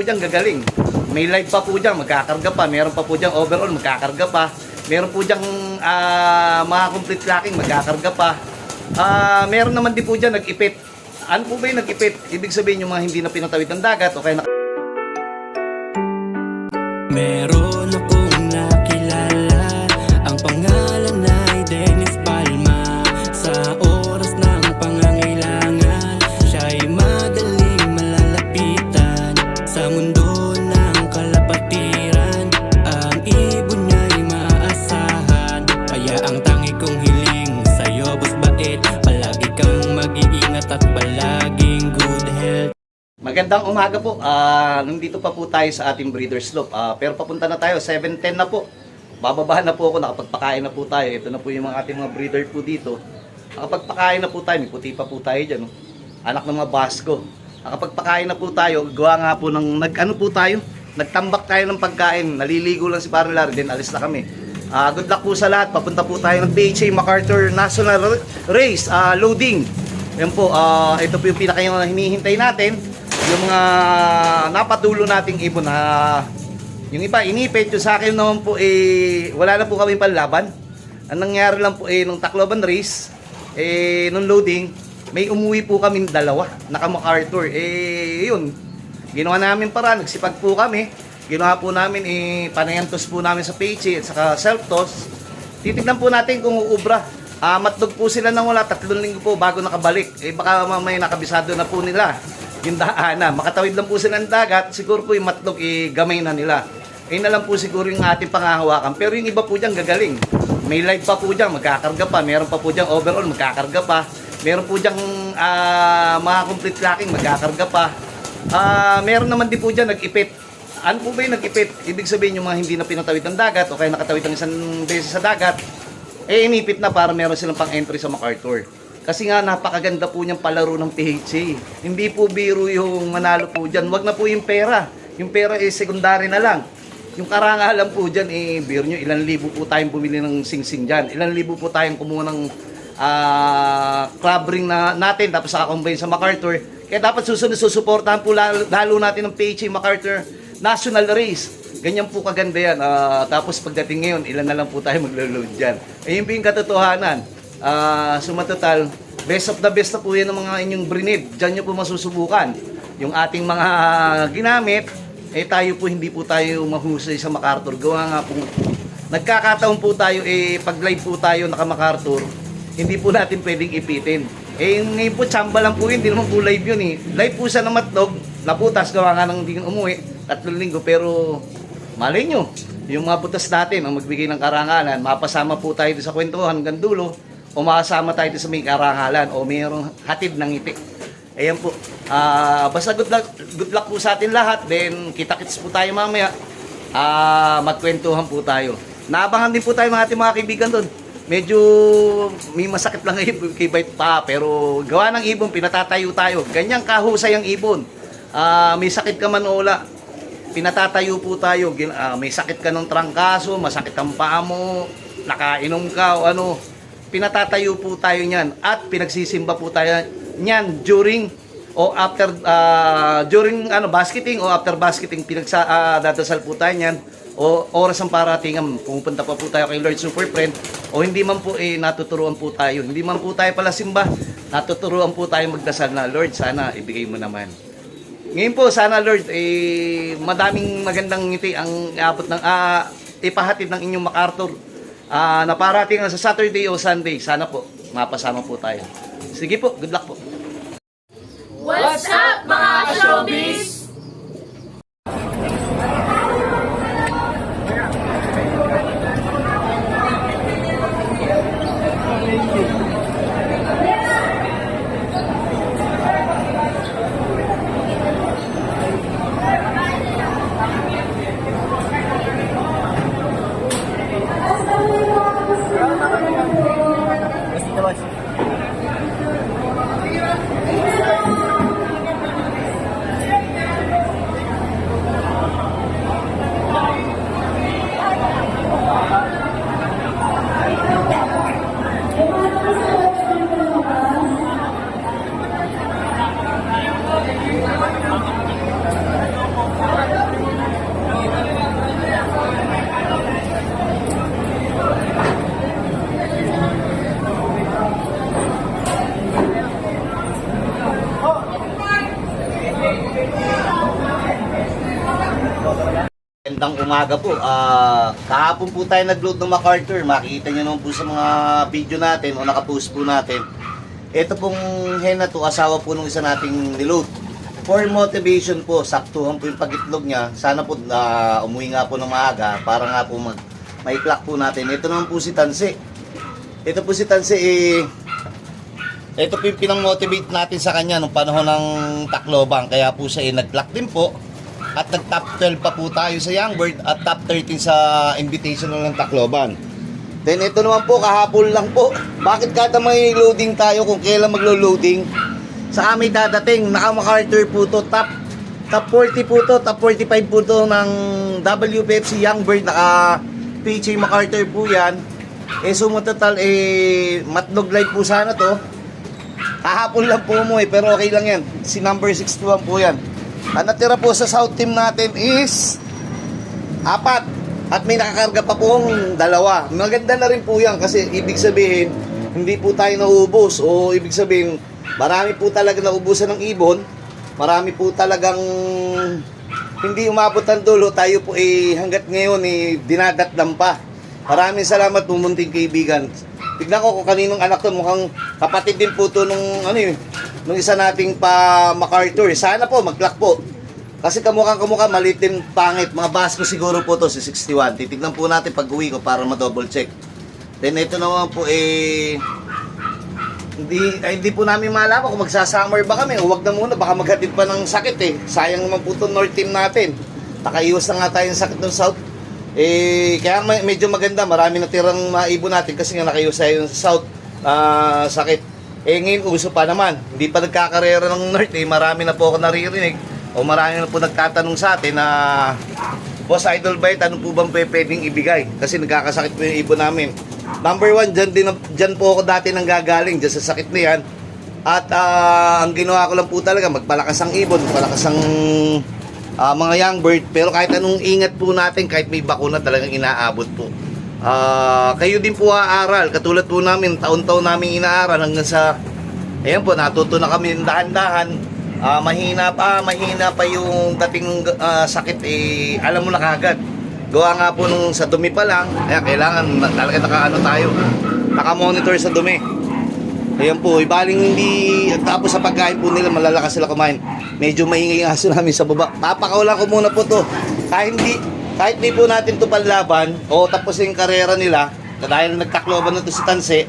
Diyan gagaling. May live pa po diyan, magkakarga pa. Meron pa po diyan overall, magkakarga pa. Meron po diyan mga complete locking, magkakarga pa. Meron naman din po diyan nag-ipit. Ano po ba yung nag-ipit? Ibig sabihin yung mga hindi na pinatawid ng dagat o kaya meron akong nakilala, ang pangalan ay Dennis Palma. Sa oras ng pangangailangan, siya'y madaling malalapitan. Sa mundo ng kalapatiran, ang ibon niya'y maaasahan. Kaya ang tangi kong hiling sa'yo, boss bait, palagi kang mag-iingat at palaging good health. Magandang umaga po. Nandito pa po tayo sa ating breeder slope. Pero papunta na tayo, 7:10 na po. Bababahan na po ako, nakapagpakain na po tayo. Ito na po yung mga ating mga breeder po dito. Nakapagpakain na po tayo, may puti pa po tayo dyan. Oh. Anak ng mga Basco. Nakapagpakain na po tayo, gawa nga po ng, nagtambak tayo ng pagkain. Naliligo lang si Parang Larry, then alis na kami. Good luck po sa lahat. Papunta po tayo ng PHA MacArthur National Race, loading. Yan po, ito po yung pinaka hinihintay natin. Yung mga napatulo nating ibon na yung iba inipit, yung sa akin naman po wala na po kami panlaban. Ang nangyari lang po nung Tacloban race, nung loading, may umuwi po kami dalawa, naka MacArthur. Yun, ginawa namin para, nagsipag po kami. Ginawa po namin, panayantos po namin sa PHA at saka self-toss. Titignan po natin kung uubra. Matnog po sila nang wala, 3 linggo po bago nakabalik. Baka mamaya nakabisado na po nila yung daanan. Makatawid lang po sila ng dagat, siguro po yung matnog gamay na nila. Na lang po siguro yung ating pangahawakan. Pero yung iba po dyan gagaling. May live pa po dyan, magkakarga pa. Meron pa po dyan overall, magkakarga pa. Meron po dyan mga complete locking, magkakarga pa. Meron naman din po dyan nag-ipit. Ano po ba yung nag-ipit? Ibig sabihin yung mga hindi na pinatawid ng dagat o kaya nakatawid ng isang beses sa dagat, inipit na para meron silang pang-entry sa MacArthur. Kasi nga napakaganda po niyang palaro ng PHA. Hindi po biro yung manalo po dyan. Wag na po yung pera. Yung pera secondary na lang. Yung karangalan po dyan, biro nyo, ilang libo po tayong bumili ng sing-sing dyan. Ilang libo po tayong kumuha ng club ring natin, tapos nakakombine sa MacArthur. Kaya dapat susuportahan po lalo natin ng PHA MacArthur National Race. Ganyan po kaganda yan. Tapos pagdating ngayon, ilan na lang po tayo maglo-load dyan. Yun po yung katotohanan. Sumatotal, best of the best na po yan ng mga inyong breed. Diyan nyo po masusubukan. Yung ating mga ginamit, tayo po hindi po tayo mahusay sa MacArthur. Gawa nga po, nagkakataon po tayo, pag live po tayo naka MacArthur, hindi po natin pwedeng ipitin. Ngayon po, tsamba lang po yun, hindi naman po live yun . Live po siya na matnog, naputas, gawa nga ng hindi umuwi, 3 linggo, pero malay nyo, yung mga butas natin, ang magbigay ng karangalan, mapasama po tayo sa kwentuhan hanggang dulo, o makasama tayo sa may karangalan o mayroong hatid ng ngiti. Ayan po. Basta good luck po sa atin lahat. Then kita-kits po tayo mamaya. Magkwentuhan po tayo. Naabangan din po tayo mga ating mga kaibigan doon. Medyo may masakit lang kay bite pa, pero gawa ng ibon, pinatatayo tayo. Ganyang kahusay ang ibon. May sakit ka man o wala, pinatatayo po tayo. May sakit ka ng trangkaso, masakit ang paa mo, nakainom ka o ano, pinatatayo po tayo niyan at pinagsisimba po tayo niyan during o after during basketing o after basketing, dadasal po tayo niyan o oras ng paratingan, pupunta pa po tayo kay Lord Super Friend o hindi man po natuturuan po tayo, hindi man po tayo pala simba, natuturuan po tayo magdasal na Lord, sana ibigay mo naman. Ngayon po, sana Lord, madaming magandang ngiti ang iabot ng ipahatid ng inyong MacArthur na parating sa Saturday o Sunday. Sana po, mapasama po tayo. Sige po, good luck po. What's up mga showbiz? Magandang umaga po. Kahapon po tayo nag-load ng MacArthur. Makikita nyo naman po sa mga video natin o nakapost po natin. Ito pong hen na to, asawa po nung isa nating niload. For motivation po, saktuhan po yung pag-itlog niya. Sana po umuwi nga po ng maaga para nga po ma-clock po natin. Ito naman po si Tansi. Ito po si Tansi ito po yung pinang-motivate natin sa kanya nung panahon ng Tacloban. Kaya po siya nag-clock din po. At nag-top 12 pa po tayo sa Youngbird at top 13 sa Invitational ng Tacloban. Then ito naman po, kahapon lang po. Bakit kada may loading tayo kung kailan maglo-loading? Sa amin dadating, naka-MacArthur po to, top 40 po to, top 45 po to ng WPFC Youngbird, naka-PJ MacArthur po yan. Total, matnog light po sana to. Kahapon lang po mo pero okay lang yan. Si number 61 po yan. Ang natira po sa South team natin is 4 at may nakakarga pa pong 2. Maganda na rin po yan kasi ibig sabihin hindi po tayo naubos o ibig sabihin marami po talaga naubusan ng ibon, marami po talagang hindi umabot ang dulo, tayo po hanggat ngayon dinadatnan pa. Maraming salamat po munting kaibigan. Tignan ko kung kaninong anak to, mukhang kapatid din po to nung isa nating pa MacArthur. Sana po mag-clock po. Kasi kamukha maliit din pangit. Mga Basco siguro po to si 61. Titignan po natin pag uwi ko para ma-double check. Then ito naman po hindi po namin malaman kung magsasummer ba kami o wag na muna, baka maghatid pa ng sakit Sayang naman po itong North team natin. Nakaiwas na nga tayo ng sakit ng South. Kaya medyo maganda, marami natirang maibon natin kasi nga nakaiwas tayo sa South sakit. Ngayon uso pa naman, hindi pa nagkakarera ng North marami na po ako naririnig o marami na po nagtatanong sa atin na Boss Idol Bite, ano po bang pwedeng ibigay? Kasi nagkakasakit po yung ibon namin. Number 1, dyan po ako dati nang gagaling, dyan sa sakit na yan. At ang ginawa ko lang po talaga, magpalakas ang ibon, magpalakas ang mga young bird. Pero kahit anong ingat po natin, kahit may bakuna talagang inaabot po. Kayo din po aaral, katulad po namin, taon-taon namin inaaral hanggang sa, ayan po, natuto na kami dahan-dahan. Mahina pa yung dating sakit, alam mo na kagad. Gawa nga po nung sa dumi pa lang, kailangan talaga naka-monitor sa dumi. Ayan po, ibaling hindi, tapos sa pagkain po nila, malalakas sila kumain. Medyo maingay nga sila namin sa baba. Papakawalan ko muna po to. Kahit di po natin to panlaban, o tapos yung karera nila, dahil nagtakloban na to si Tanse,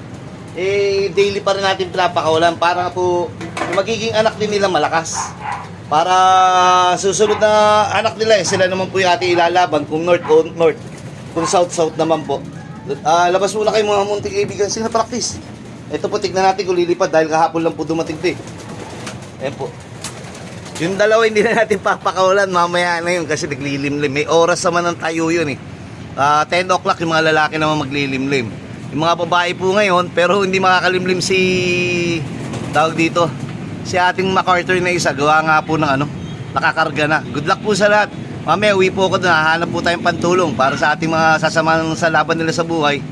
daily pa rin natin pinapakawalan para po magiging anak din nila malakas. Para susunod na anak nila, sila naman po yung ating ilalaban kung north o north, kung south naman po. Labas muna kayo mga munting kaibigan, sila practice. Ito po, tignan natin kung lilipad dahil kahapon lang po dumating ito Ayan po. Yung dalawa hindi na natin papakawalan, mamaya na yun kasi naglilimlim. May oras naman ng tayo yun 10 o'clock yung mga lalaki naman maglilimlim. Yung mga babae po ngayon, pero hindi makakalimlim tawag dito, si ating MacArthur na isa, gawa nga po ng nakakarga na. Good luck po sa lahat. Mamaya uwi po ako doon, hahanap po tayong pantulong para sa ating mga sasamahan sa laban nila sa buhay.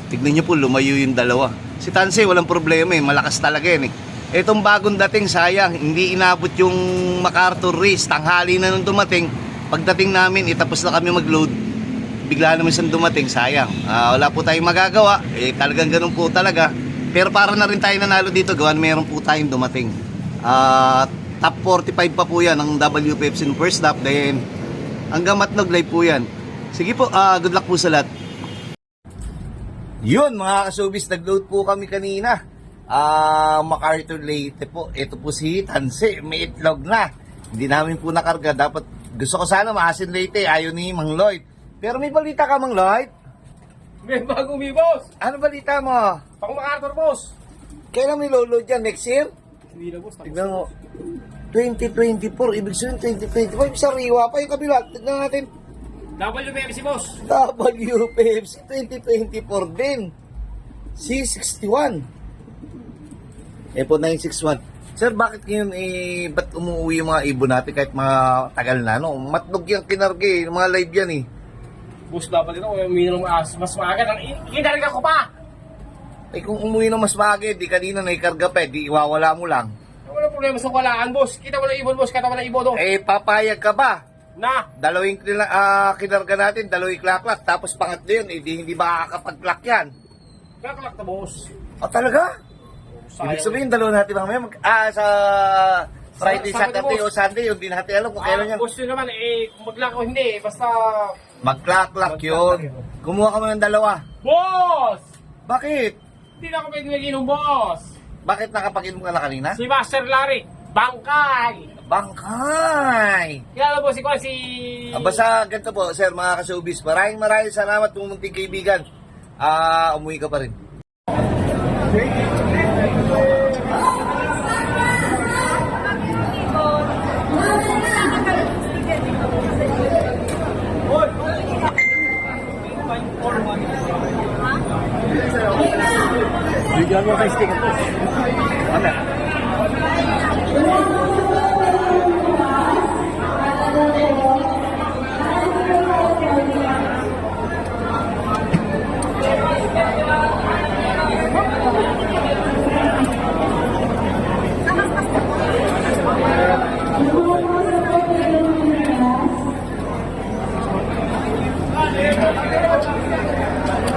Tignan nyo po, lumayo yung dalawa. Si Tanse, walang problema malakas talaga yan Itong bagong dating, sayang, hindi inabot yung MacArthur race. Tanghali na nung dumating. Pagdating namin, tapos na kami mag-load. Bigla naman siyang dumating, sayang. Wala po tayong magagawa. Talagang ganun po talaga. Pero para na rin tayo nanalo dito, gawan meron po tayong dumating. Top 45 pa po yan ang WPFC ng first lap. Then, hanggang matnog live po yan. Sige po, good luck po sa lahat. Yun mga ka-showbiz, nag-load po kami kanina. MacArthur Leyte po. Ito po si Tanse, may itlog na. Hindi namin po nakarga. Dapat, gusto ko sana maasin Leyte, ayaw ni Mang Lloyd. Pero may balita ka, Mang Lloyd? May bagong boss! Ano balita mo? Pang MacArthur, boss! Kailan may load yan? Next year? Hindi na, boss. Tignan mo. 2024, ibig sabihin 2025, sariwa pa yung kabila. Tignan natin. WPFC, boss! WPFC 2024 din. C61. Po 961. Sir, bakit ngayon ba't umuwi yung mga ibon natin kahit mga tagal na, Matnog yung kinarga mga live yan Boss, dapat ito, uminom mas maaga. Kinarga ko pa! Kung umuwi ng mas maaga, di kanina naikarga pa, di iwawala mo lang. Wala problema sa walaan, boss. Kita wala ibon, boss. Kita wala ibon, Papayag ka ba? Na! Dalawing kinarga natin, dalawing clack-clack. Tapos pangatlo yun, hindi makakapag-clack yan. Kakalak na, boss. O talaga? Sayang. Ibig sabihin, dalawa natin mamaya. Sa Friday, Sabado, Saturday o boss. Sunday, yun, di natin alam kung kailan yan. Boss yun naman, kung mag-lock o hindi, basta... Mag-clack-clack yun. Kumuha ka mo ng dalawa. Boss! Bakit? Hindi na ako pwede nag-inom, boss. Bakit nakapag-inom ka na kanina? Si Master Larry, bangkay! Bangkay! Kaya po si Kwan, si... Basta ganito po, sir, mga ka-showbiz. Maraming salamat kung munting kaibigan. Umuwi ka pa rin. Bigyan mo kay stick ito. Ano?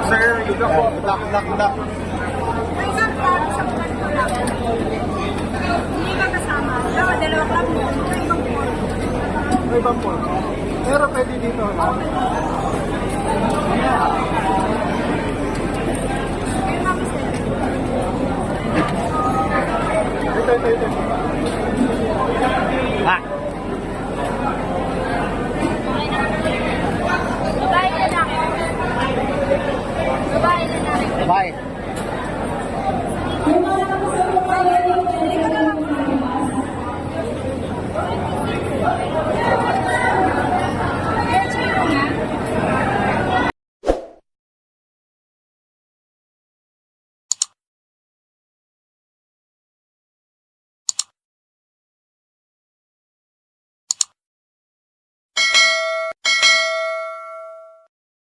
Sir, you got po. Knock. May isang tao sa buwan ko lang. Hindi ka kasama. Dalawa club mo. May ibang buwan. May ibang po. Pero pwede dito. May mga mister. Ito.